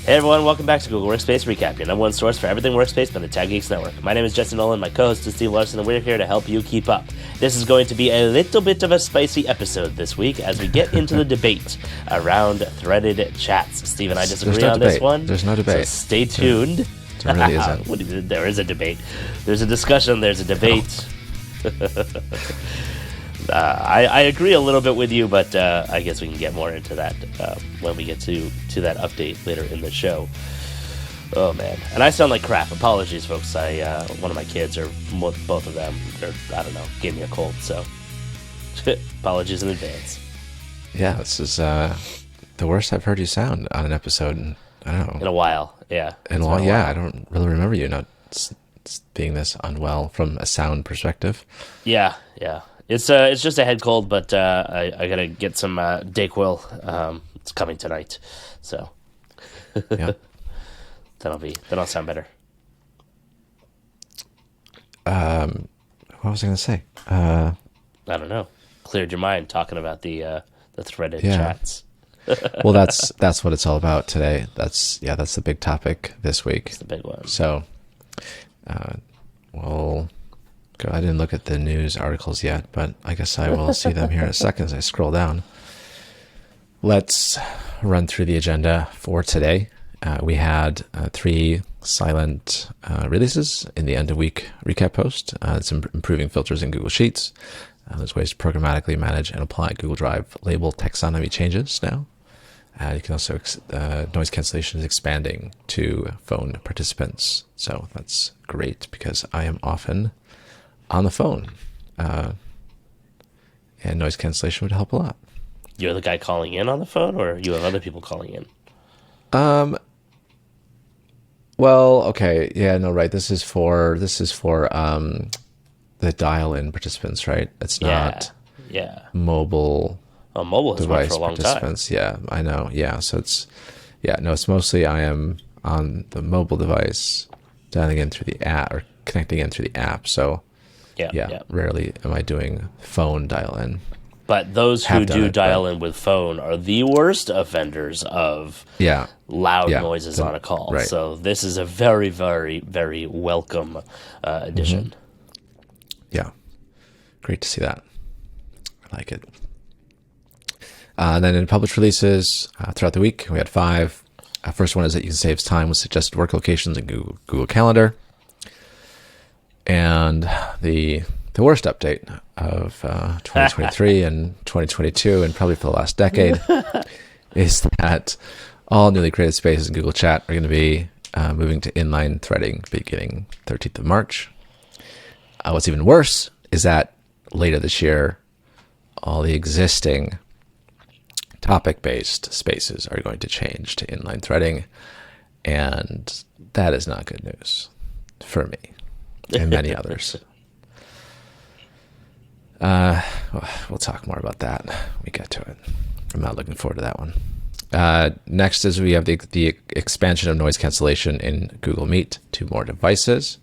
Hey everyone, welcome back to Google Workspace Recap, your number one source for everything Workspace by the tabGeeks Network. My name is Jesse Nolan, my co-host is Steve Larson, and we're here to help you keep up. This is going to be a little bit of a spicy episode this week as we get into the debate around threaded chats. Steve and I disagree on this one. There's no debate. So stay tuned. There really isn't. There is a debate. There's a discussion, there's a debate. I agree a little bit with you, but I guess we can get more into that when we get to that update later in the show. Oh man, and I sound like crap. Apologies, folks. One of my kids, or both of them, I don't know, gave me a cold, so apologies in advance. Yeah, this is the worst I've heard you sound on an episode in, I don't know, in a while. Yeah, in a while. Yeah, I don't really remember you not being this unwell from a sound perspective. Yeah. It's just a head cold, but I gotta get some Dayquil. It's coming tonight, so Yeah. That'll sound better. What was I gonna say? I don't know. Cleared your mind talking about the threaded chats. Well, that's what it's all about today. That's the big topic this week. It's the big one. So, well. I didn't look at the news articles yet, but I guess I will see them here in a second as I scroll down. Let's run through the agenda for today. We had 3 silent releases in the end of week recap post. It's improving filters in Google Sheets. There's ways to programmatically manage and apply Google Drive label taxonomy changes now. You can also, noise cancellation is expanding to phone participants. So that's great because I am often on the phone, and noise cancellation would help a lot. You're the guy calling in on the phone, or you have other people calling in? Well, okay, yeah, no, right. This is for the dial-in participants, right? It's not mobile. Oh, mobile has worked for a long participants. Time. Yeah, I know. Yeah, so it's mostly I am on the mobile device, dialing in through the app or connecting in through the app. So. Yeah. Rarely am I doing phone dial-in. But those who do dial-in with phone are the worst offenders of loud noises on a call. Right. So this is a very, very, very welcome addition. Mm-hmm. Yeah. Great to see that. I like it. And then in published releases throughout the week, we had 5. First one is that you can save time with suggested work locations in Google Calendar. And the worst update of 2023 and 2022, and probably for the last decade, is that all newly created spaces in Google Chat are going to be moving to inline threading beginning 13th of March. What's even worse is that later this year, all the existing topic-based spaces are going to change to inline threading, and that is not good news for me. And many others. We'll talk more about that when we get to it. I'm not looking forward to that one. Next is we have the expansion of noise cancellation in Google Meet to more devices.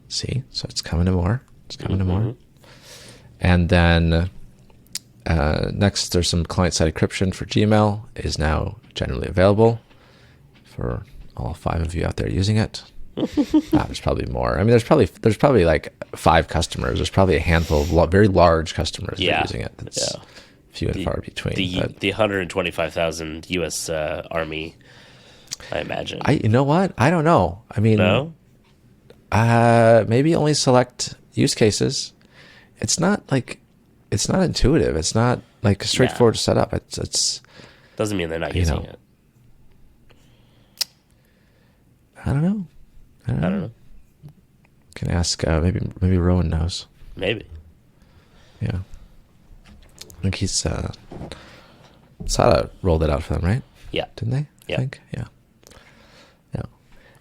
See, so it's coming to more. And then next, there's some client-side encryption for Gmail is now generally available for all 5 of you out there using it. There's probably more. I mean, there's probably like 5 customers. There's probably a handful of very large customers that are using it. It's few and far between. The 125,000 U.S. Army, I imagine. You know what? I don't know. I mean, no? Maybe only select use cases. It's not intuitive. It's not like straightforward to set up. It's doesn't mean they're not using it. I don't know. Can ask. Maybe Rowan knows. Maybe. Yeah. I think he's Sada rolled it out for them, right? Yeah. Didn't they? Yeah. I think. Yeah.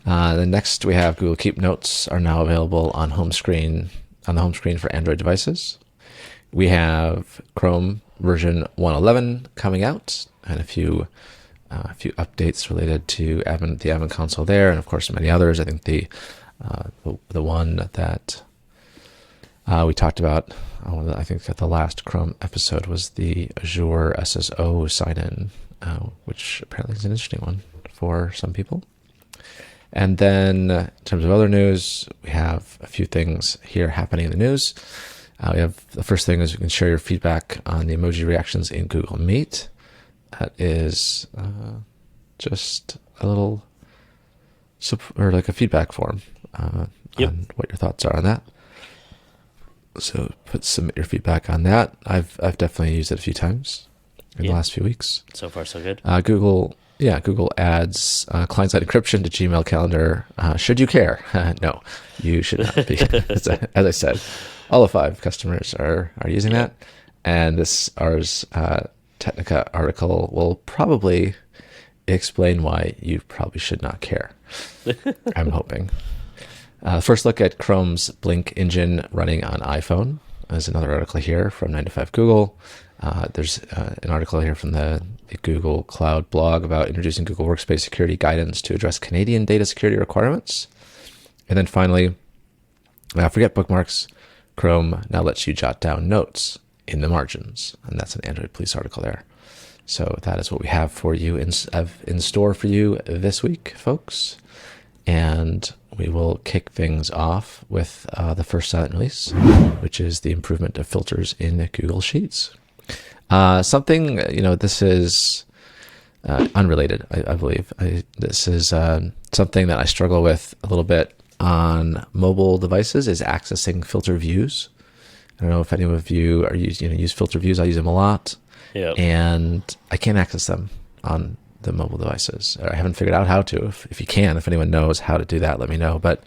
Then next we have Google Keep Notes are now available on the home screen for Android devices. We have Chrome version 1.11 coming out, and a few updates related to the admin console there, and of course many others. I think the one that we talked about, I think at the last Chrome episode, was the Azure SSO sign-in, which apparently is an interesting one for some people. And then in terms of other news, we have a few things here happening in the news. We have the first thing is you can share your feedback on the emoji reactions in Google Meet. That is just a little, or like a feedback form on what your thoughts are on that. So submit your feedback on that. I've definitely used it a few times in the last few weeks. So far, so good. Google adds client-side encryption to Gmail Calendar. Should you care? No, you should not be. As I said, all of 5 customers are using that, and this Ars Technica article will probably explain why you probably should not care. I'm hoping. First look at Chrome's Blink engine running on iPhone. There's another article here from 9to5 Google. There's an article here from the Google Cloud blog about introducing Google Workspace security guidance to address Canadian data security requirements. And then finally, forget bookmarks. Chrome now lets you jot down notes in the margins. And that's an Android Police article there. So that is what we have for you in store for you this week, folks. And we will kick things off with the first silent release, which is the improvement of filters in Google Sheets. Something, this is unrelated, I believe. This is something that I struggle with a little bit on mobile devices is accessing filter views. I don't know if any of you are use filter views. I use them a lot. Yeah. And I can't access them on the mobile devices. I haven't figured out how to. If you can, if anyone knows how to do that, let me know. But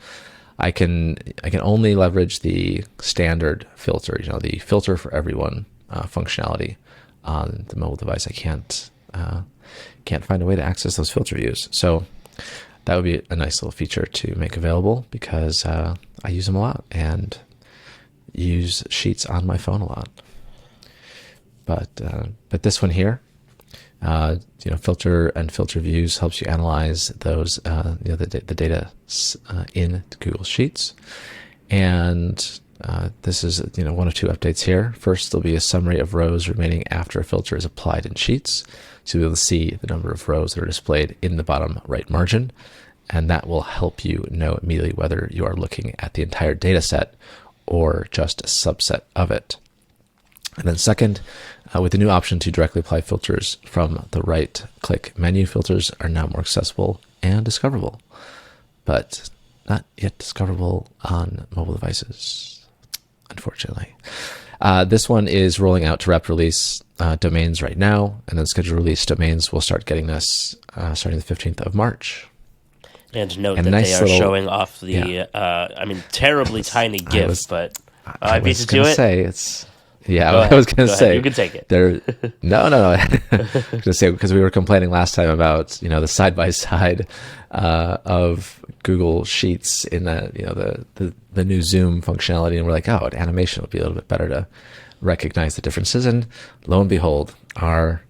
I can only leverage the standard filter, the filter for everyone functionality on the mobile device. I can't find a way to access those filter views. So that would be a nice little feature to make available because I use them a lot and use Sheets on my phone a lot. But this one here, filter and filter views helps you analyze those the data in Google Sheets, and this is one of 2 updates here. First, there'll be a summary of rows remaining after a filter is applied in Sheets, so you'll be able to see the number of rows that are displayed in the bottom right margin, and that will help you know immediately whether you are looking at the entire data set or just a subset of it. And then second, with the new option to directly apply filters from the right-click menu, filters are now more accessible and discoverable, but not yet discoverable on mobile devices, unfortunately. This one is rolling out to rapid release domains right now, and then scheduled release domains will start getting this starting the 15th of March. And note that they are showing off the, terribly tiny GIF, but I beat you to it. I was going to say. You can take it. No. I was going to say, because we were complaining last time about, the side-by-side of Google Sheets in the new Zoom functionality. And we're like, an animation would be a little bit better to recognize the differences. And lo and behold, our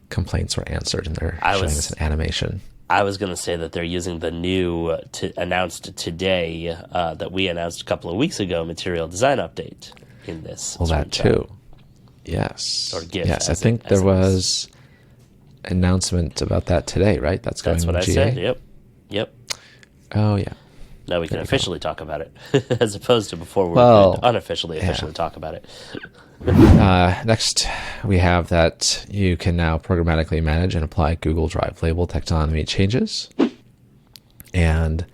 complaints were answered, and they're showing us an animation. I was going to say that they're using the new announced today that we announced a couple of weeks ago material design update in this. Well, that too. Yes. Or GIF. Yes, I think there was an announcement about that today, right? That's going what GA? I said. Yep. Oh, yeah. Now we can officially talk about it, as opposed to before we could officially talk about it. Next, we have that you can now programmatically manage and apply Google Drive label taxonomy changes. And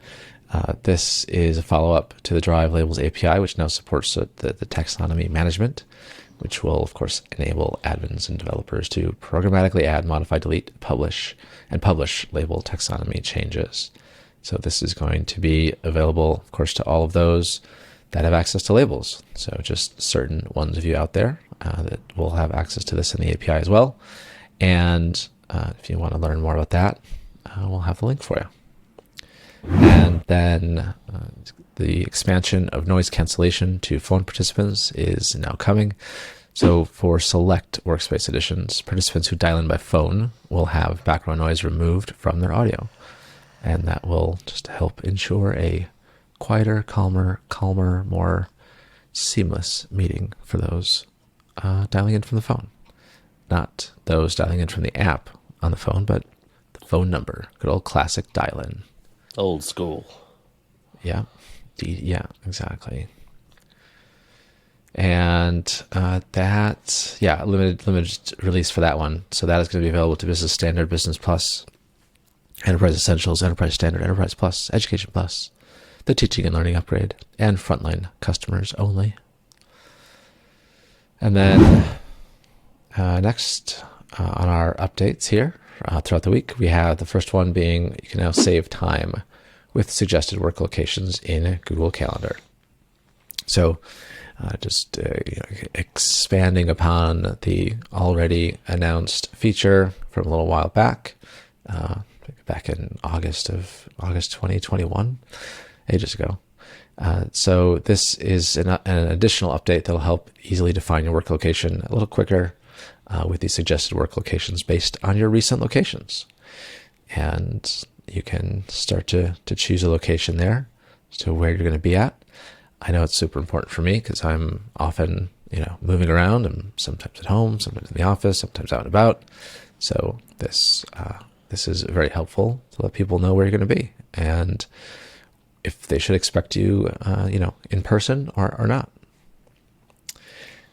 this is a follow-up to the Drive Labels API, which now supports the taxonomy management, which will, of course, enable admins and developers to programmatically add, modify, delete, publish label taxonomy changes. So this is going to be available, of course, to all of those that have access to labels. So just certain ones of you out there that will have access to this in the API as well. And if you want to learn more about that, we'll have the link for you. And then the expansion of noise cancellation to phone participants is now coming. So for select Workspace editions, participants who dial in by phone will have background noise removed from their audio. And that will just help ensure a quieter, calmer, more seamless meeting for those dialing in from the phone. Not those dialing in from the app on the phone, but the phone number. Good old classic dial-in. Old school. Yeah. Yeah, exactly. And limited release for that one. So that is going to be available to Business Standard, Business Plus, Enterprise Essentials, Enterprise Standard, Enterprise Plus, Education Plus, the Teaching and Learning Upgrade, and frontline customers only. And then next on our updates here throughout the week, we have the first one being you can now save time with suggested work locations in Google Calendar. So expanding upon the already announced feature from a little while back in August 2021, ages ago. So this is an additional update that'll help easily define your work location a little quicker with these suggested work locations based on your recent locations. And you can start to choose a location there as to where you're going to be at. I know it's super important for me because I'm often, moving around. I'm sometimes at home, sometimes in the office, sometimes out and about. So this is very helpful to let people know where you're going to be and if they should expect you, in person or not.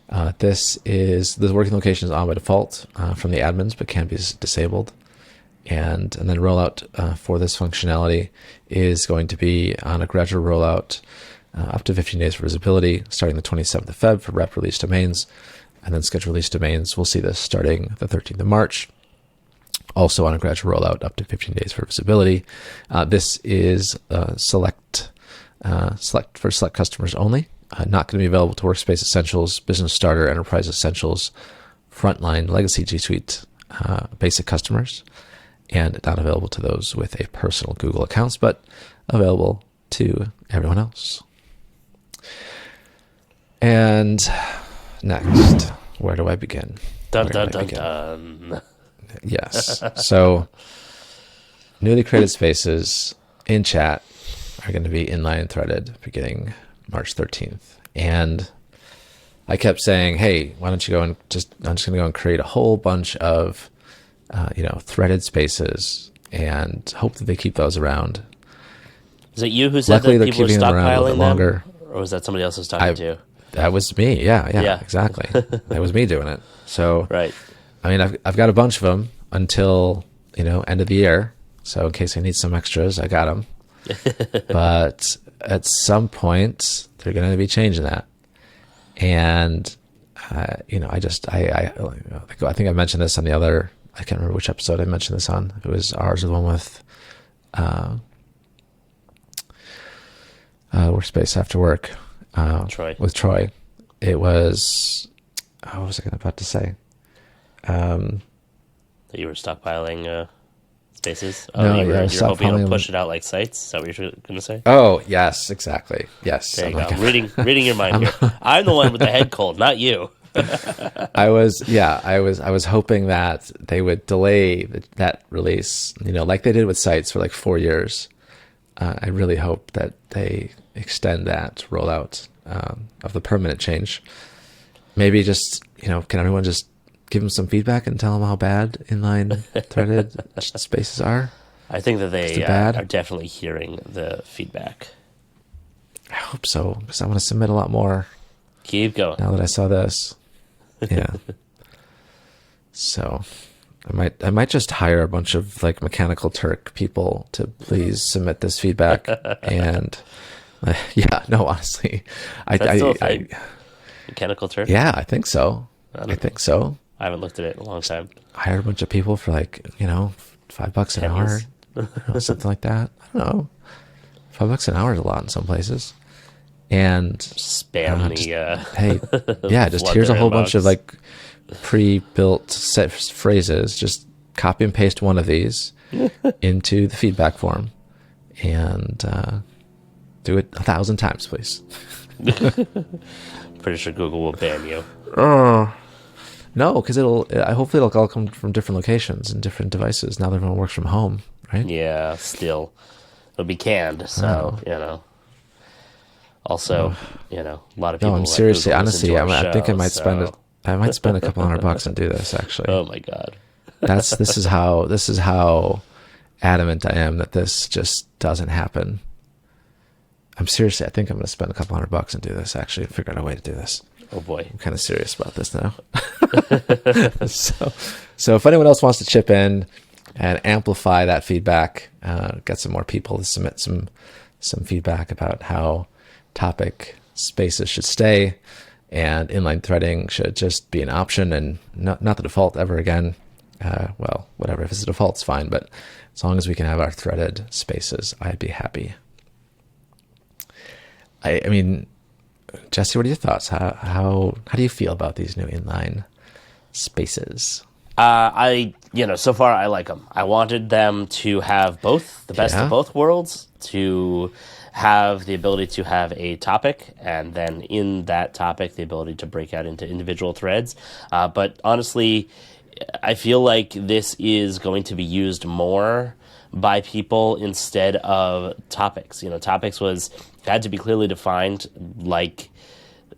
The working location is on by default from the admins, but can be disabled. And then rollout for this functionality is going to be on a gradual rollout up to 15 days for visibility, starting the 27th of Feb for rep release domains, and then scheduled release domains. We'll see this starting the 13th of March. Also on a gradual rollout up to 15 days for visibility. This is select customers only. Not going to be available to Workspace Essentials, Business Starter, Enterprise Essentials, Frontline, Legacy G Suite, basic customers, and not available to those with a personal Google accounts, but available to everyone else. And next, where do I begin? Dun. Yes. So newly created spaces in chat are going to be inline threaded beginning March 13th. And I kept saying, hey, why don't you I'm just going to go and create a whole bunch of, threaded spaces and hope that they keep those around. Is it you who said Luckily, that people are stockpiling them? Longer. Or was that somebody else was talking to? That was me. Yeah, exactly. That was me doing it. So, right. I mean, I've got a bunch of them until, end of the year. So in case I need some extras, I got them. But at some point, they're going to be changing that. And, I think I mentioned this on the other, I can't remember which episode I mentioned this on. It was ours or the one with Workspace After Work. Troy. With Troy. It was, what was I about to say? That you were stockpiling spaces? No, you're hoping to push them. it out like sites? Is that what you're going to say? Oh, yes, exactly. Yes. There you go. I'm reading your mind here. I'm the one with the head cold, not you. I was hoping that they would delay that release, like they did with sites for like 4 years. I really hope that they extend that rollout of the permanent change. Maybe just, can everyone just give them some feedback and tell them how bad inline threaded spaces are? I think that they are definitely hearing the feedback. I hope so, because I want to submit a lot more. Keep going. Now that I saw this. Yeah. So I might just hire a bunch of like Mechanical Turk people to please submit this feedback. And honestly, Mechanical Turk? Yeah, I think so. I think so. I haven't looked at it in a long time. Hire a bunch of people for like, $5 an hour, something like that. I don't know. $5 an hour is a lot in some places. And spam here's a whole bunch of like pre-built set phrases. Just copy and paste one of these into the feedback form and do it 1,000 times, please. Pretty sure Google will ban you. No, because hopefully it'll all come from different locations and different devices now that everyone works from home, right? Yeah, still. It'll be canned, so, Also, a lot of people. No, I'm seriously, honestly, I think I might spend a couple $100 and do this. Actually, oh my god, this is how adamant I am that this just doesn't happen. I think I'm going to spend a couple $100 and do this, actually, figure out a way to do this. Oh boy. I'm kind of serious about this now. So if anyone else wants to chip in and amplify that feedback, get some more people to submit some feedback about how topic spaces should stay and inline threading should just be an option and not the default ever again. Well, whatever, if it's the default, it's fine, but as long as we can have our threaded spaces, I'd be happy. I mean, Jesse, what are your thoughts? How do you feel about these new inline spaces? So far I like them. I wanted them to have both, the best of both worlds, to have the ability to have a topic, and then in that topic, the ability to break out into individual threads. But honestly, I feel like this is going to be used more by people instead of topics. Topics had to be clearly defined, like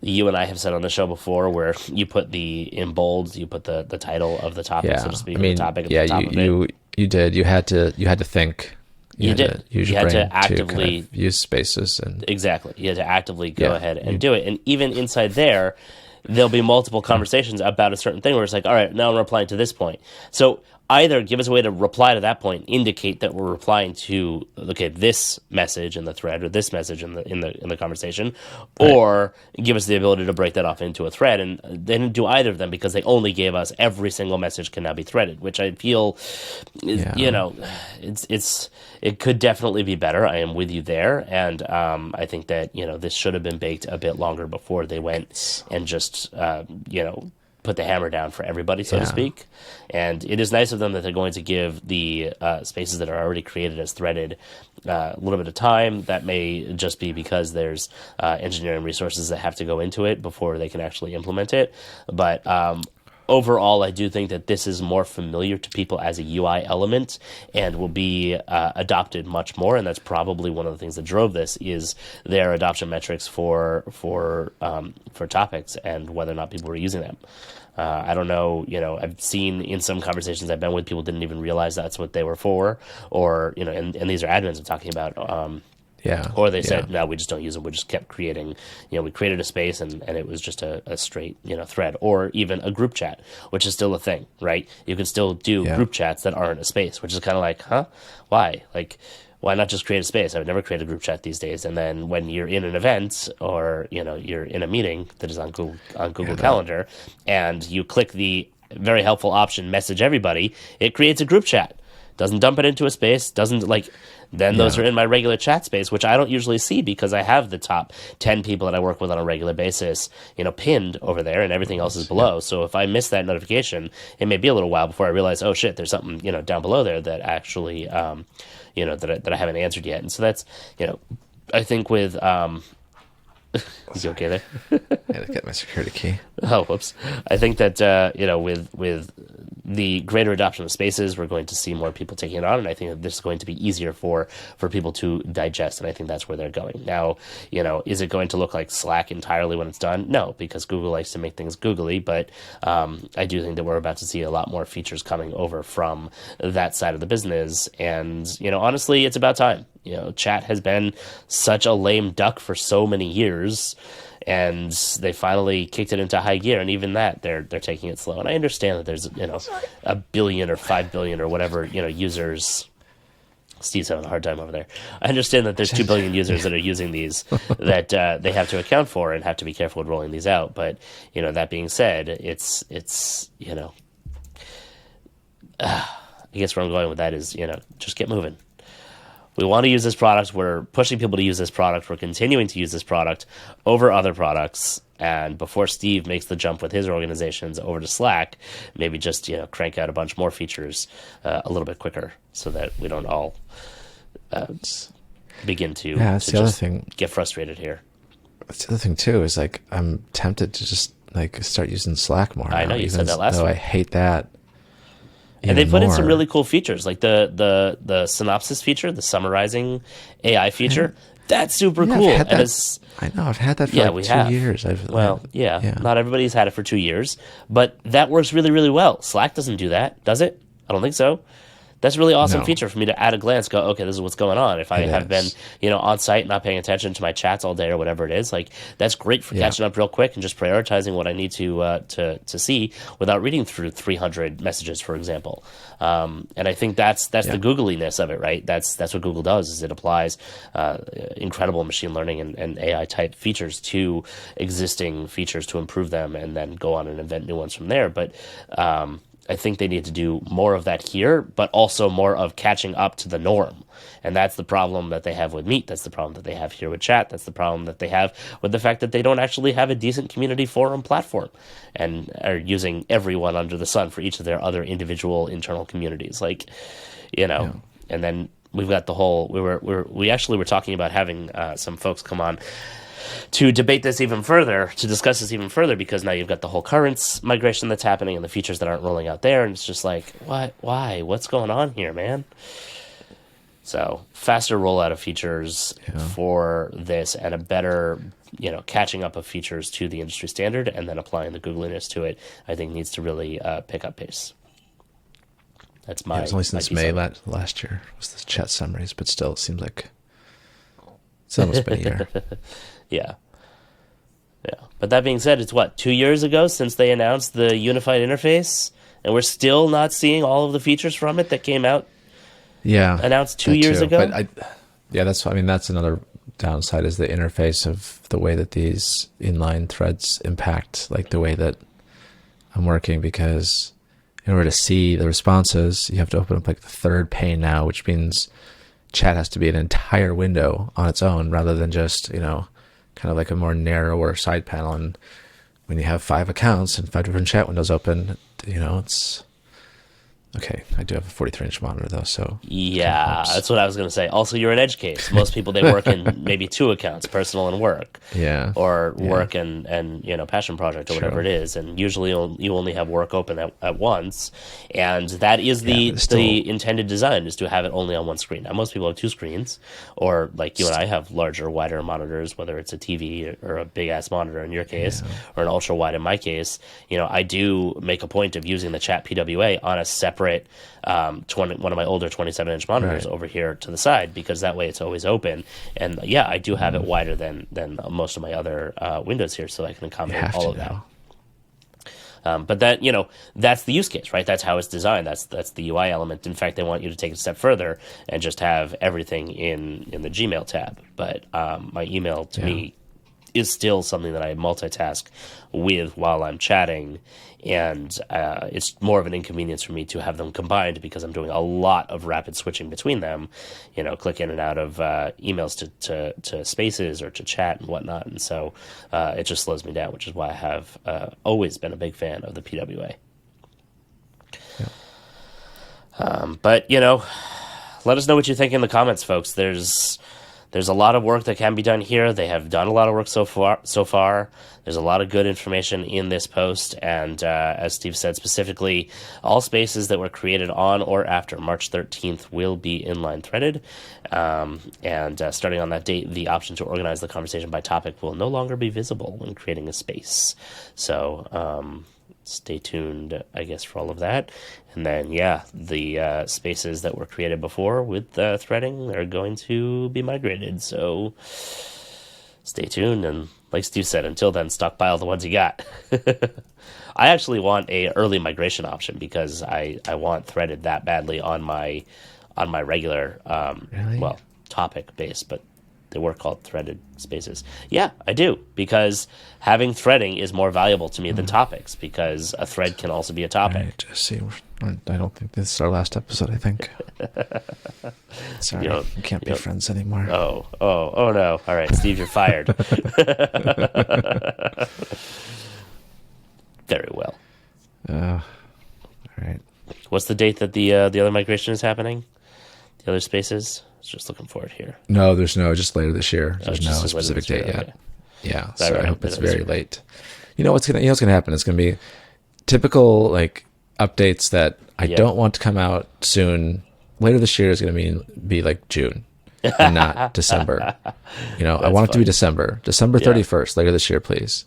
you and I have said on the show before, where you put in bold, you put the title of the topic, so to speak, the topic at the top of it. You did. You had to think. You did. You had to actively use spaces and exactly. You had to actively go ahead and do it, and even inside there, there'll be multiple conversations about a certain thing where it's like, all right, now I'm replying to this point. So either give us a way to reply to that point, indicate that we're replying to this message in the thread or this message in the conversation, or give us the ability to break that off into a thread. And they didn't do either of them because they only gave us every single message can now be threaded, which I feel, it could definitely be better. I am with you there, and I think that this should have been baked a bit longer before they went and just put the hammer down for everybody, so to speak. And it is nice of them that they're going to give the spaces that are already created as threaded a little bit of time. That may just be because there's engineering resources that have to go into it before they can actually implement it. But overall, I do think that this is more familiar to people as a UI element and will be adopted much more. And that's probably one of the things that drove this is their adoption metrics for topics and whether or not people were using them. I don't know, I've seen in some conversations I've been with, people didn't even realize that's what they were for, or, and these are admins I'm talking about. Or they said, no, we just don't use them. We just kept creating, we created a space and it was just a straight, thread, or even a group chat, which is still a thing, right? You can still do group chats that aren't a space, which is kind of like, why? Like, why not just create a space? I would never create a group chat these days. And then when you're in an event or, you're in a meeting that is on Google Calendar and you click the very helpful option, message everybody, it creates a group chat. Doesn't dump it into a space, those are in my regular chat space, which I don't usually see because I have the top 10 people that I work with on a regular basis, pinned over there, and everything else is below. So if I miss that notification, it may be a little while before I realize, oh shit, there's something, down below there that actually, that I haven't answered yet. And so that's, I think with, is you okay there? I had to get my security key. Oh, whoops. I think that, with the greater adoption of spaces, we're going to see more people taking it on, and I think that this is going to be easier for people to digest, and I think that's where they're going. Now, is it going to look like Slack entirely when it's done? No, because Google likes to make things googly, but I do think that we're about to see a lot more features coming over from that side of the business, and, honestly, it's about time. Chat has been such a lame duck for so many years, and they finally kicked it into high gear, and even that they're taking it slow. And I understand that there's 1 billion or 5 billion or whatever users. Steve's having a hard time over there. I understand that there's 2 billion users that are using these that they have to account for and have to be careful with rolling these out. But that being said, it's I guess where I'm going with that is just get moving. We want to use this product. We're pushing people to use this product. We're continuing to use this product over other products. And before Steve makes the jump with his organizations over to Slack, maybe just crank out a bunch more features a little bit quicker, so that we don't all begin to just get frustrated here. That's the other thing too. Is I'm tempted to just start using Slack more. I know you said that last week. I hate that. And they put in some really cool features, like the synopsis feature, the summarizing AI feature. That's super cool. I know, I've had that for 2 years. Not everybody's had it for 2 years, but that works really, really well. Slack doesn't do that, does it? I don't think so. That's a really awesome No. feature for me to at a glance go, okay, this is what's going on. If I have been, on site not paying attention to my chats all day or whatever it is, like that's great for catching up real quick and just prioritizing what I need to see without reading through 300 messages, for example. And I think that's the Googliness of it, right? That's what Google does, is it applies incredible machine learning and AI type features to existing features to improve them, and then go on and invent new ones from there. But I think they need to do more of that here, but also more of catching up to the norm. And that's the problem that they have with Meet. That's the problem that they have here with Chat. That's the problem that they have with the fact that they don't actually have a decent community forum platform and are using everyone under the sun for each of their other individual internal communities. Like, and then we've got the whole, we actually were talking about having some folks come on to debate this even further, to discuss this even further, because now you've got the whole currents migration that's happening and the features that aren't rolling out there, and it's just like, what? Why? What's going on here, man? So faster rollout of features for this, and a better, catching up of features to the industry standard, and then applying the Googliness to it, I think needs to really pick up pace. That's my. It's only since May last year was the chat summaries, but still, it seems like it's almost been a year. Yeah. But that being said, it's 2 years ago since they announced the unified interface, and we're still not seeing all of the features from it that came out. Yeah, announced 2 years ago. But that's another downside, is the interface of the way that these inline threads impact, like the way that I'm working, because in order to see the responses, you have to open up like the third pane now, which means chat has to be an entire window on its own rather than just, kind of like a more narrower side panel. And when you have 5 accounts and 5 different chat windows open, it's okay. I do have a 43-inch monitor though, so yeah, that's what I was going to say. Also, you're an edge case. Most people, they work in maybe 2 accounts, personal and work, work and passion project or whatever it is. And usually you only have work open at once, and that is the intended design, is to have it only on one screen. Now, most people have 2 screens, or like you and I have larger, wider monitors, whether it's a TV or a big ass monitor in your case, or an ultra wide in my case. I do make a point of using the chat PWA on a separate one of my older 27-inch monitors over here to the side, because that way it's always open. And I do have it wider than most of my other windows here, so I can accommodate all of that. But that, that's the use case, right? That's how it's designed. That's the UI element. In fact, they want you to take it a step further and just have everything in the Gmail tab. But my email to me is still something that I multitask with while I'm chatting, and it's more of an inconvenience for me to have them combined, because I'm doing a lot of rapid switching between them, click in and out of emails to spaces or to chat and whatnot, and so it just slows me down, which is why I have always been a big fan of the PWA. But let us know what you think in the comments, folks. There's a lot of work that can be done here. They have done a lot of work so far. There's a lot of good information in this post. And as Steve said, specifically, all spaces that were created on or after March 13th will be inline threaded. And starting on that date, the option to organize the conversation by topic will no longer be visible when creating a space. So stay tuned, I guess, for all of that. And then, the spaces that were created before with threading are going to be migrated. So stay tuned. And like Steve said, until then, stockpile the ones you got. I actually want a early migration option, because I want threaded that badly on my regular, topic base, but they were called threaded spaces. Yeah, I do, because having threading is more valuable to me than topics, because a thread can also be a topic. Right, see, I don't think this is our last episode, I think. Sorry, we can't be friends anymore. Oh, no. All right, Steve, you're fired. Very well. All right. What's the date that the other migration is happening? The other spaces? I was just looking for it here. No, just later this year. There's no specific date yet. Okay. Yeah, so I hope it's very late. What's gonna happen? It's gonna be typical like updates that I don't want to come out soon. Later this year is gonna be like June and not December. I want it to be December 31st. Later this year, please.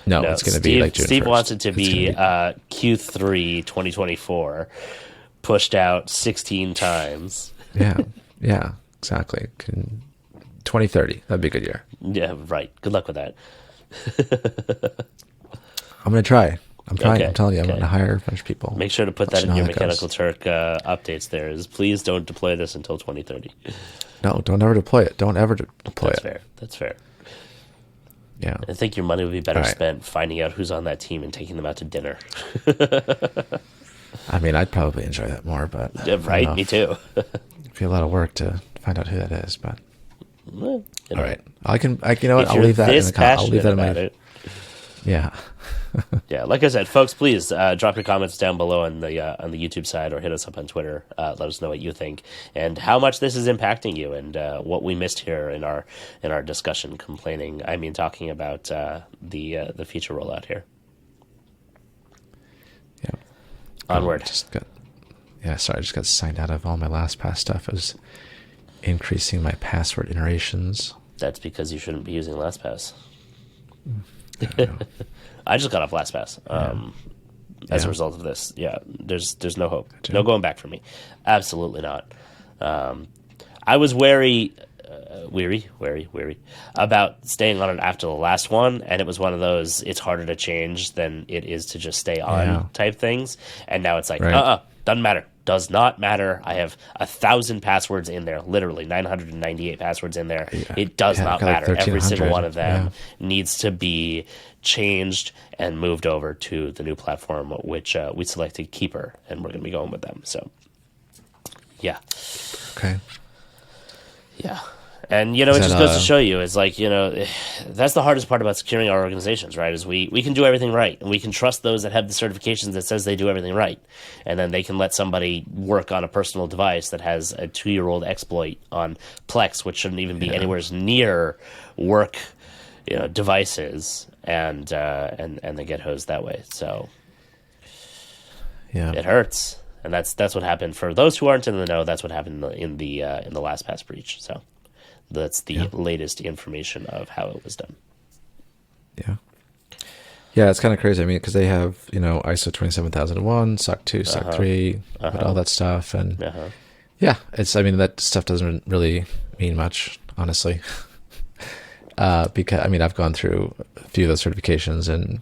No, it's gonna be like June. Steve 1st. wants it to be Q3 2024. pushed out 16 times. Yeah, exactly. 2030, that'd be a good year. Yeah, right. Good luck with that. I'm going to try. I'm trying. Okay, I'm telling you, I'm okay. going to hire a bunch of people. Make sure to put Let that you in know your how that Mechanical goes. Turk updates there. Is please don't deploy this until 2030. No, don't ever deploy it. Don't ever deploy That's it. fair. That's fair. Yeah. I think your money would be better All right. spent finding out who's on that team and taking them out to dinner. I mean, I'd probably enjoy that more, but Yeah, right? Me too. It'd be a lot of work to find out who that is, but Well, you know, all right. You know what? if I'll you're leave that in this the comment. I'll leave passionate that in about my it, Yeah. yeah, like I said, folks, please drop your comments down below on the YouTube side, or hit us up on Twitter. Let us know what you think and how much this is impacting you, and what we missed here in our discussion. Talking about the feature rollout here. Yeah. Onward. I just got signed out of all my LastPass stuff. I was increasing my password iterations. That's because you shouldn't be using LastPass. I don't know. I just got off LastPass as a Yeah. result of this. Yeah, there's no hope, Gotcha. no going back for me. Absolutely not. I was weary about staying on it after the last one, and it was one of those it's harder to change than it is to just stay on type things. And now it's like, Right. doesn't matter. Does not matter. I have 1,000 passwords in there, literally 998 passwords in there. Yeah. It does Yeah, not I've got like matter. Every single 1,300. one of them Yeah. needs to be changed and moved over to the new platform, which we selected Keeper, and we're going to be going with them. So, yeah. Okay. Yeah. And, it Is just that, goes to show you, it's like, that's the hardest part about securing our organizations, right? Is we can do everything right, and we can trust those that have the certifications that says they do everything right. And then they can let somebody work on a personal device that has a 2-year-old exploit on Plex, which shouldn't even be anywhere near work, devices, and they get hosed that way. So Yeah. it hurts. And that's what happened. For those who aren't in the know, that's what happened in the LastPass breach. So that's the latest information of how it was done. Yeah. Yeah, it's kind of crazy. I mean, because they have, ISO 27001, SOC 2, SOC 3, all that stuff. And yeah, that stuff doesn't really mean much, honestly. Because, I've gone through a few of those certifications, and,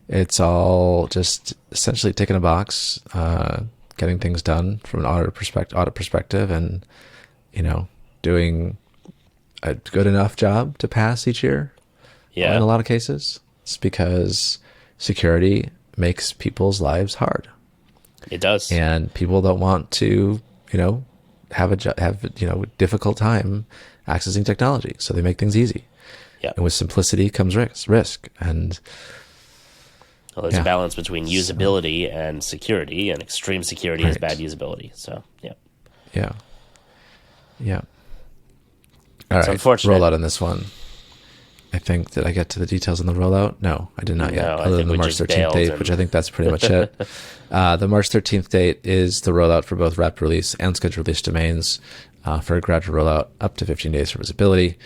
it's all just essentially ticking a box, getting things done from an audit perspective, and, doing a good enough job to pass each year. Yeah. In a lot of cases, it's because security makes people's lives hard. It does. And people don't want to, have a difficult time accessing technology. So they make things easy. Yeah. And with simplicity comes risk. And well, there's a balance between usability and security, and extreme security is bad usability. So, yeah. Yeah. Yeah. All right. Unfortunate. Rollout on this one. I think, did I get to the details on the rollout? No, I did not yet. No, Other than the March 13th date, which I think that's pretty much it. The March 13th date is the rollout for both rapid release and scheduled release domains for a gradual rollout up to 15 days for visibility,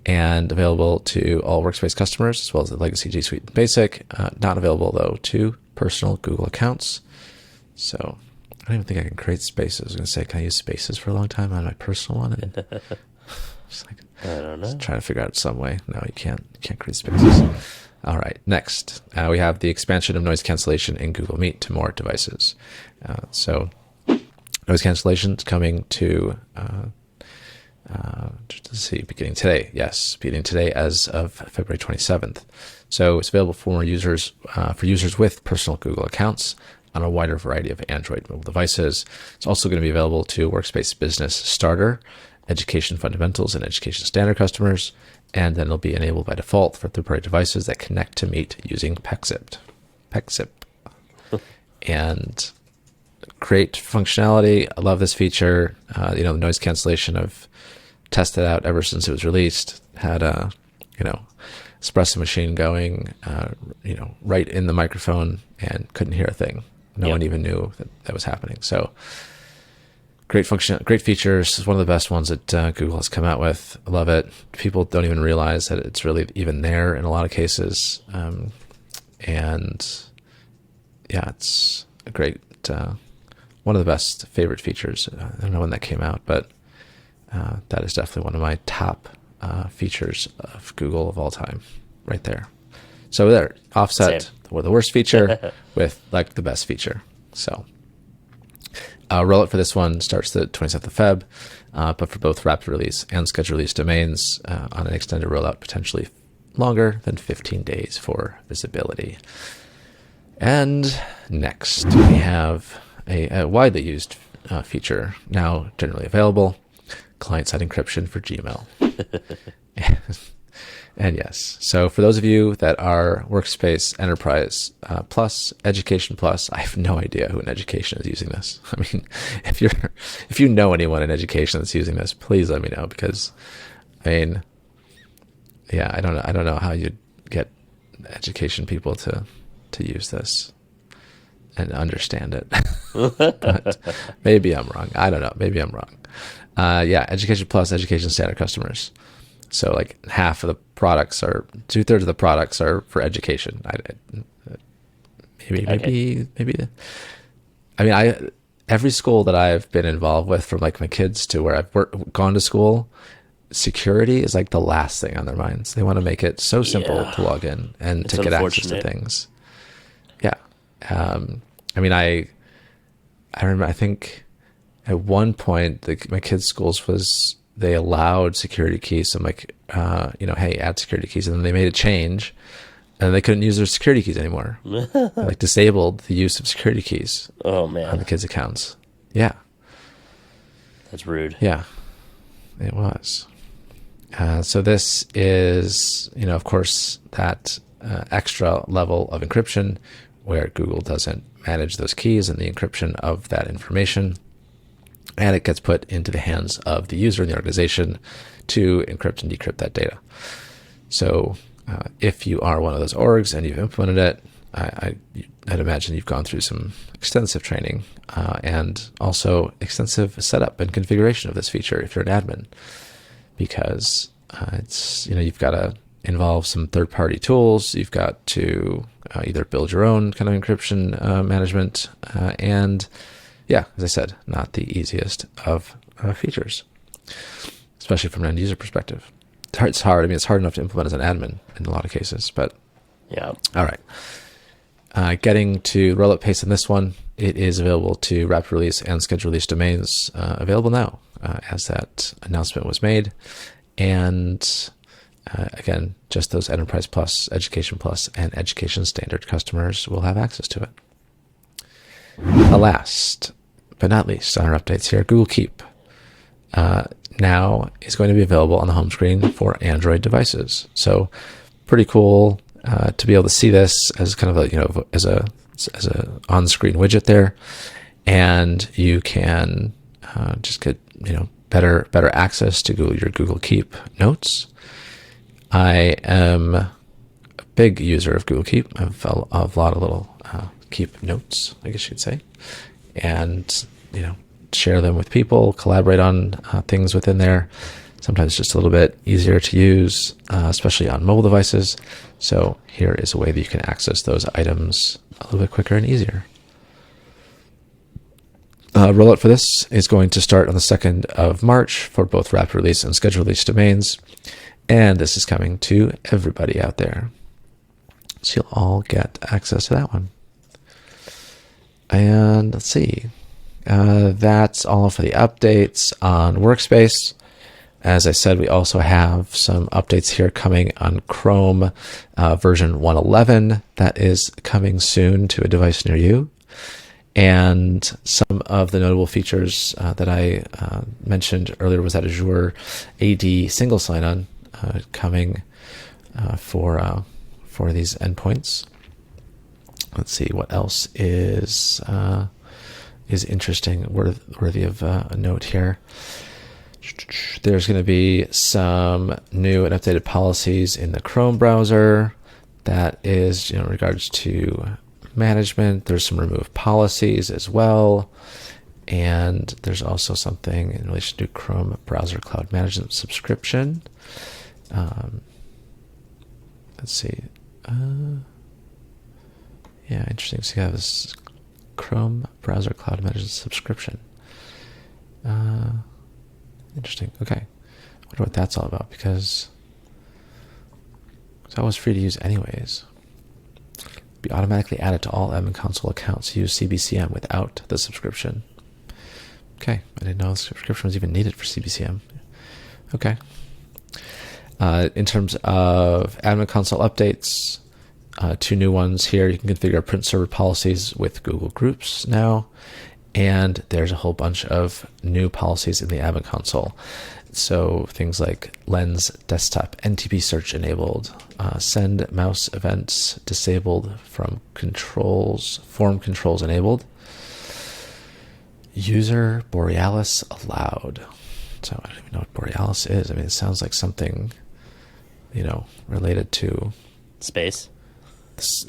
and available to all Workspace customers, as well as the legacy G Suite and Basic. Not available, though, to personal Google accounts. So I don't even think I can create spaces. I was going to say, can I use spaces for a long time on my personal one? And just like, I don't know. just trying to figure out some way. No, you can't. You can't create spaces. All right. Next, we have the expansion of noise cancellation in Google Meet to more devices. So noise cancellation is coming to, let's see, beginning today. Yes, beginning today as of February 27th. So it's available for users with personal Google accounts on a wider variety of Android mobile devices. It's also going to be available to Workspace Business Starter, Education Fundamentals, and Education Standard customers, and then it'll be enabled by default for third-party devices that connect to Meet using PECZIP. And great functionality. I love this feature. The noise cancellation, I've tested out ever since it was released. Had a, espresso machine going, right in the microphone, and couldn't hear a thing. No one even knew that was happening. So great function, great features. It's one of the best ones that Google has come out with. I love it. People don't even realize that it's really even there in a lot of cases. And yeah, it's a great one of the best favorite features. I don't know when that came out, but that is definitely one of my top features of Google of all time, right there. So there, offset or the worst feature with like the best feature. So rollout for this one starts the 27th of Feb, but for both rapid release and scheduled release domains on an extended rollout, potentially longer than 15 days for visibility. And next, we have a widely used feature now generally available, client-side encryption for Gmail. And yes, so for those of you that are Workspace Enterprise Plus, Education Plus, I have no idea who in education is using this. I mean, if you know anyone in education that's using this, please let me know, because I mean, yeah, I don't know how you'd get education people to use this and understand it. But maybe I'm wrong. I don't know. Maybe I'm wrong. Yeah, Education Plus, Education Standard customers. So like half of the products are, 2/3 of the products are for education. Maybe. I mean, every school that I've been involved with, from like my kids to where I've gone to school, security is like the last thing on their minds. They want to make it so simple to log in and to get access to things. Yeah. I mean, I remember, I think at one point my kids' schools they allowed security keys. So I'm like, hey, add security keys. And then they made a change and they couldn't use their security keys anymore. They like disabled the use of security keys on the kids' accounts. Yeah. That's rude. Yeah, it was. So this is, of course, that extra level of encryption where Google doesn't manage those keys and the encryption of that information. And it gets put into the hands of the user in the organization to encrypt and decrypt that data. So if you are one of those orgs and you've implemented it, I'd imagine you've gone through some extensive training and also extensive setup and configuration of this feature if you're an admin, because it's, you've got to involve some third-party tools. You've got to either build your own kind of encryption management and yeah, as I said, not the easiest of features, especially from an end user perspective. It's hard. I mean, it's hard enough to implement as an admin in a lot of cases, but yeah. All right. Getting to rollout pace in this one, it is available to rapid release and scheduled release domains, available now, as that announcement was made. And again, just those Enterprise Plus, Education Plus, and Education Standard customers will have access to it. Last but not least on our updates here, Google Keep now is going to be available on the home screen for Android devices. So pretty cool to be able to see this as kind of a, as a on-screen widget there, and you can just get better access to your Google Keep notes. I am a big user of Google Keep. I have a lot of little Keep notes, I guess you'd say, and share them with people, collaborate on things within there. Sometimes just a little bit easier to use, especially on mobile devices. So here is a way that you can access those items a little bit quicker and easier. Rollout for this is going to start on the 2nd of March for both rapid release and scheduled release domains. And this is coming to everybody out there. So you'll all get access to that one. And let's see. That's all for the updates on Workspace. As I said, we also have some updates here coming on Chrome version 111 that is coming soon to a device near you. And some of the notable features that I mentioned earlier was that Azure AD single sign-on coming for these endpoints. Let's see what else is interesting, worthy of a note here. There's going to be some new and updated policies in the Chrome browser. That is, in regards to management. There's some remove policies as well. And there's also something in relation to Chrome browser cloud management subscription. Let's see. Yeah, interesting to see how this Chrome browser cloud manages subscription. Interesting. Okay. I wonder what that's all about, because that was free to use anyways. Be automatically added to all admin console accounts. Use CBCM without the subscription. Okay. I didn't know the subscription was even needed for CBCM. Okay. In terms of admin console updates, 2 new ones here. You can configure print server policies with Google Groups now. And there's a whole bunch of new policies in the admin console. So things like Lens desktop NTP search enabled, send mouse events disabled from controls, form controls enabled, user Borealis allowed. So I don't even know what Borealis is. I mean, it sounds like something, related to space.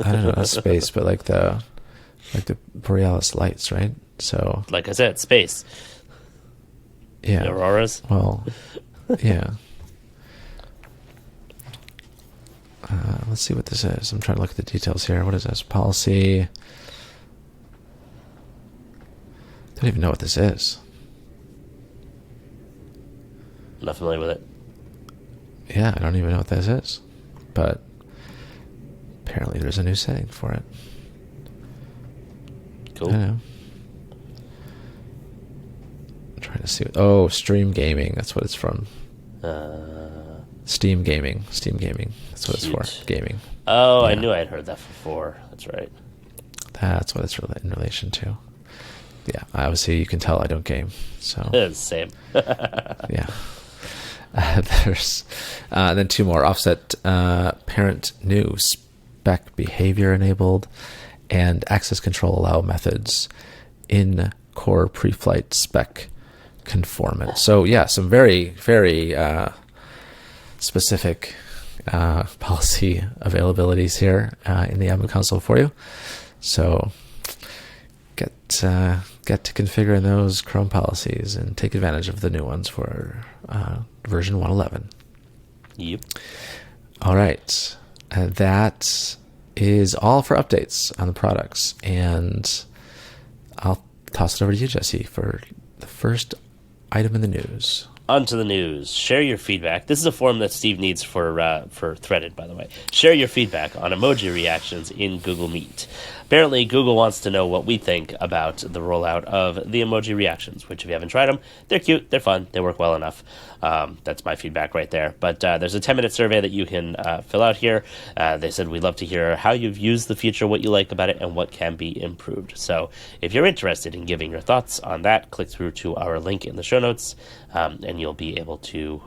I don't know, not space, but like the Borealis lights, right? So, like I said, space. Yeah. The auroras. Well, yeah. Let's see what this is. I'm trying to look at the details here. What is this? Policy. I don't even know what this is. Not familiar with it. Yeah, I don't even know what this is. But apparently there's a new setting for it. Cool. I don't know. I'm trying to see. Stream gaming. That's what it's from. Steam gaming. Steam gaming. That's what Cute. it's for. Gaming. Oh, Yeah. I knew I had heard that before. That's right. That's what it's in relation to. Yeah, obviously you can tell I don't game. So Same. yeah. There's then 2 more. Offset parent new spec behavior enabled, and access control allow methods in core pre-flight spec conformance. So yeah, some very, very specific policy availabilities here in the admin console for you. So get to configure those Chrome policies and take advantage of the new ones for version 111. Yep. All right. That is all for updates on the products. And I'll toss it over to you, Jesse, for the first item in the news. On to the news. Share your feedback. This is a form that Steve needs for Threaded, by the way. Share your feedback on emoji reactions in Google Meet. Apparently, Google wants to know what we think about the rollout of the emoji reactions, which if you haven't tried them, they're cute, they're fun, they work well enough. That's my feedback right there. But there's a 10-minute survey that you can fill out here. They said we'd love to hear how you've used the feature, what you like about it, and what can be improved. So if you're interested in giving your thoughts on that, click through to our link in the show notes, and you'll be able to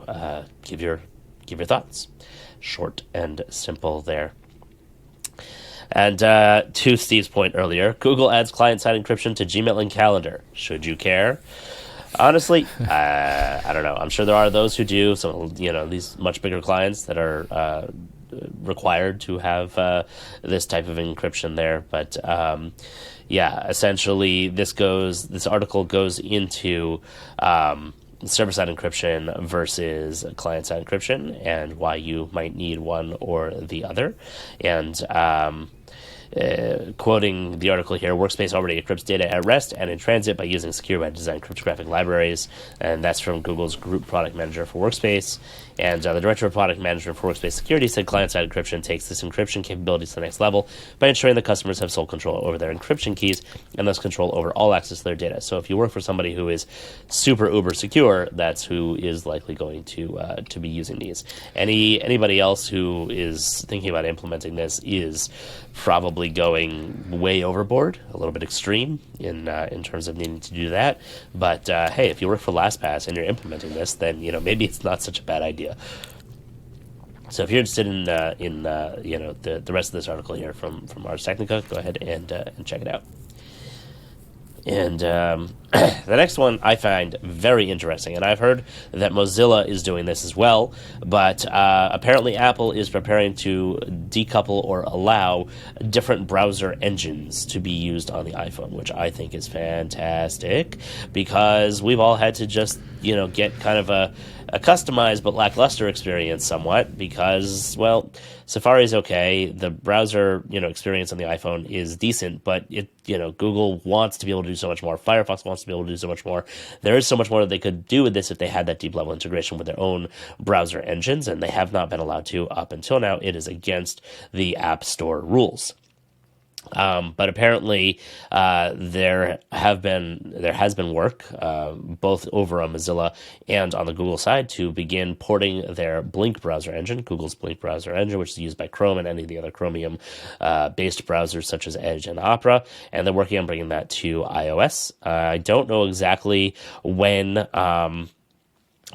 give your thoughts. Short and simple there. And to Steve's point earlier, Google adds client-side encryption to Gmail and Calendar. Should you care? Honestly, I don't know. I'm sure there are those who do. So, these much bigger clients that are required to have this type of encryption there. But essentially, this article goes into server-side encryption versus client-side encryption and why you might need one or the other. And quoting the article here, Workspace already encrypts data at rest and in transit by using secure by design cryptographic libraries. And that's from Google's Group Product Manager for Workspace. And the Director of Product Management for Workspace Security said client-side encryption takes this encryption capability to the next level by ensuring that customers have sole control over their encryption keys and thus control over all access to their data. So if you work for somebody who is super uber secure, that's who is likely going to be using these. Anybody else who is thinking about implementing this is probably going way overboard, a little bit extreme in terms of needing to do that. But hey, if you work for LastPass and you're implementing this, then maybe it's not such a bad idea. So if you're interested in the rest of this article here from Ars Technica, go ahead and check it out. And the next one I find very interesting, and I've heard that Mozilla is doing this as well, but apparently Apple is preparing to decouple or allow different browser engines to be used on the iPhone, which I think is fantastic, because we've all had to just get kind of a customized but lackluster experience somewhat because, well, Safari's okay. The browser, experience on the iPhone is decent, but Google wants to be able to do so much more. Firefox wants to be able to do so much more. There is so much more that they could do with this if they had that deep level integration with their own browser engines, and they have not been allowed to up until now. It is against the App Store rules. But apparently, there has been work, both over on Mozilla and on the Google side, to begin porting their Blink browser engine, Google's Blink browser engine, which is used by Chrome and any of the other Chromium based browsers such as Edge and Opera, and they're working on bringing that to iOS. I don't know exactly when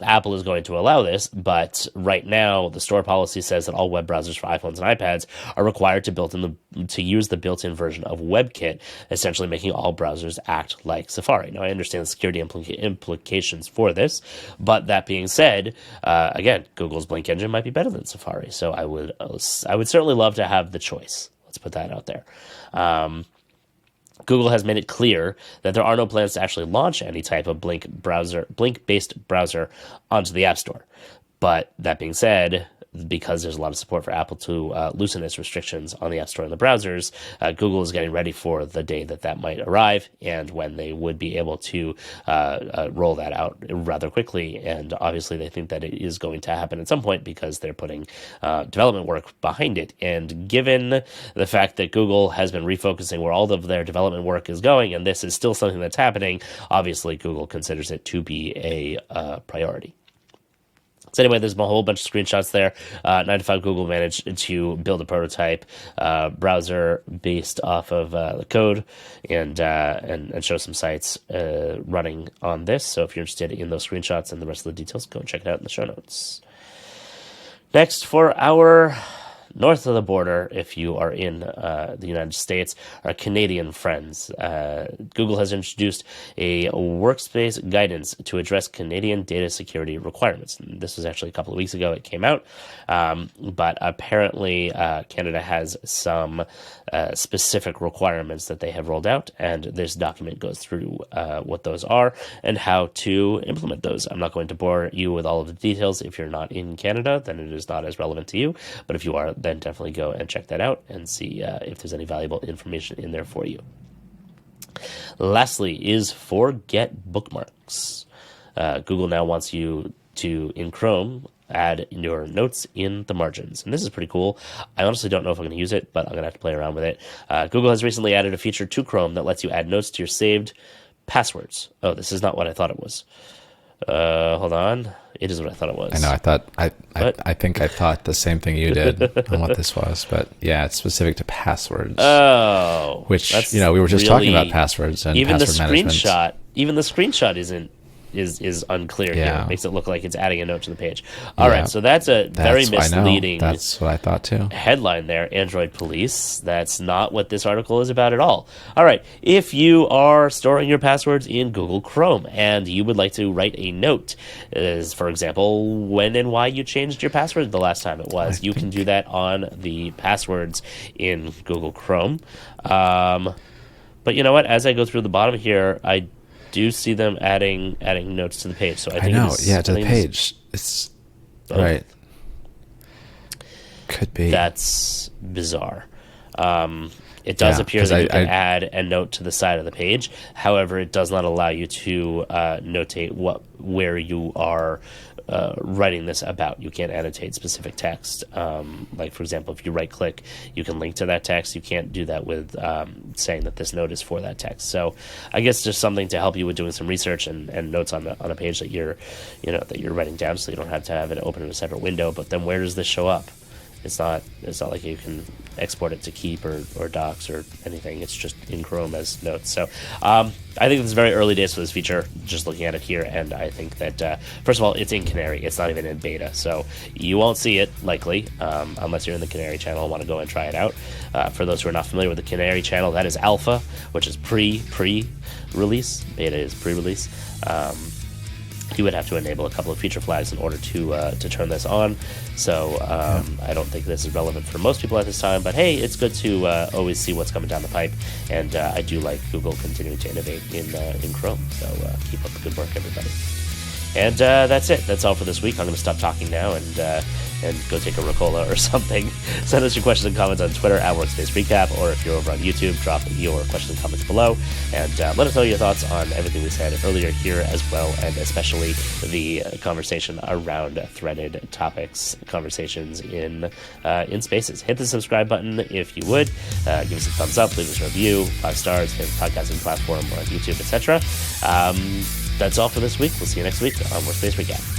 Apple is going to allow this, but right now the store policy says that all web browsers for iPhones and iPads are required to use the built-in version of WebKit, essentially making all browsers act like Safari. Now, I understand the security implications for this, but that being said, again, Google's Blink engine might be better than Safari, so I would certainly love to have the choice. Let's put that out there. Google has made it clear that there are no plans to actually launch any type of Blink-based browser onto the App Store. But that being said, because there's a lot of support for Apple to loosen its restrictions on the App Store and the browsers, Google is getting ready for the day that might arrive and when they would be able to roll that out rather quickly. And obviously they think that it is going to happen at some point because they're putting development work behind it. And given the fact that Google has been refocusing where all of their development work is going, and this is still something that's happening, obviously Google considers it to be a priority. So anyway, there's a whole bunch of screenshots there. 9to5 Google managed to build a prototype browser based off of the code and show some sites running on this. So if you're interested in those screenshots and the rest of the details, go and check it out in the show notes. Next, for our north of the border, if you are in the United States, our Canadian friends. Google has introduced a workspace guidance to address Canadian data security requirements. And this was actually a couple of weeks ago it came out, but apparently Canada has some specific requirements that they have rolled out, and this document goes through what those are and how to implement those. I'm not going to bore you with all of the details. If you're not in Canada, then it is not as relevant to you, but if you are, then definitely go and check that out and see if there's any valuable information in there for you. Lastly is forget bookmarks. Google now wants you to, in Chrome, add your notes in the margins. And this is pretty cool. I honestly don't know if I'm going to use it, but I'm going to have to play around with it. Google has recently added a feature to Chrome that lets you add notes to your saved passwords. Oh, this is not what I thought it was. Hold on. It is what I thought it was. I know. I think I thought the same thing you did on what this was, but yeah, it's specific to passwords. Oh, which we were just talking about passwords and even password management. Even the screenshot is unclear here. It makes it look like it's adding a note to the page. All right, so that's a very misleading. That's what I thought too. Headline there, Android Police. That's not what this article is about at all. All right, if you are storing your passwords in Google Chrome and you would like to write a note, as for example, when and why you changed your password the last time it was, you can do that on the passwords in Google Chrome. But you know what? As I go through the bottom here, I do see them adding notes to the page. So I think to the page. It's right. Could be. That's bizarre. It does appear that you can add a note to the side of the page. However, it does not allow you to notate where you are writing this about. You can't annotate specific text. Like, for example, if you right-click, you can link to that text. You can't do that with saying that this note is for that text. So I guess just something to help you with doing some research and notes on a page that you're writing down, so you don't have to have it open in a separate window. But then where does this show up? It's not like you can export it to Keep or Docs or anything. It's just in Chrome as notes. So I think it's very early days for this feature, just looking at it here. And I think that, first of all, it's in Canary. It's not even in beta. So you won't see it, likely, unless you're in the Canary channel and want to go and try it out. For those who are not familiar with the Canary channel, that is alpha, which is pre-release. Beta is pre-release. You would have to enable a couple of feature flags in order to turn this on. So I don't think this is relevant for most people at this time, but hey, it's good to always see what's coming down the pipe, and I do like Google continuing to innovate in Chrome. So keep up the good work, everybody. And that's it. That's all for this week. I'm going to stop talking now and go take a Ricola or something. Send us your questions and comments on Twitter at Workspace Recap, or if you're over on YouTube, drop your questions and comments below. And let us know your thoughts on everything we said earlier here as well, and especially the conversation around threaded topics, conversations in Spaces. Hit the subscribe button if you would. Give us a thumbs up, leave us a review, 5 stars, favorite podcasting platform on YouTube, etc. That's all for this week. We'll see you next week on Workspace Recap.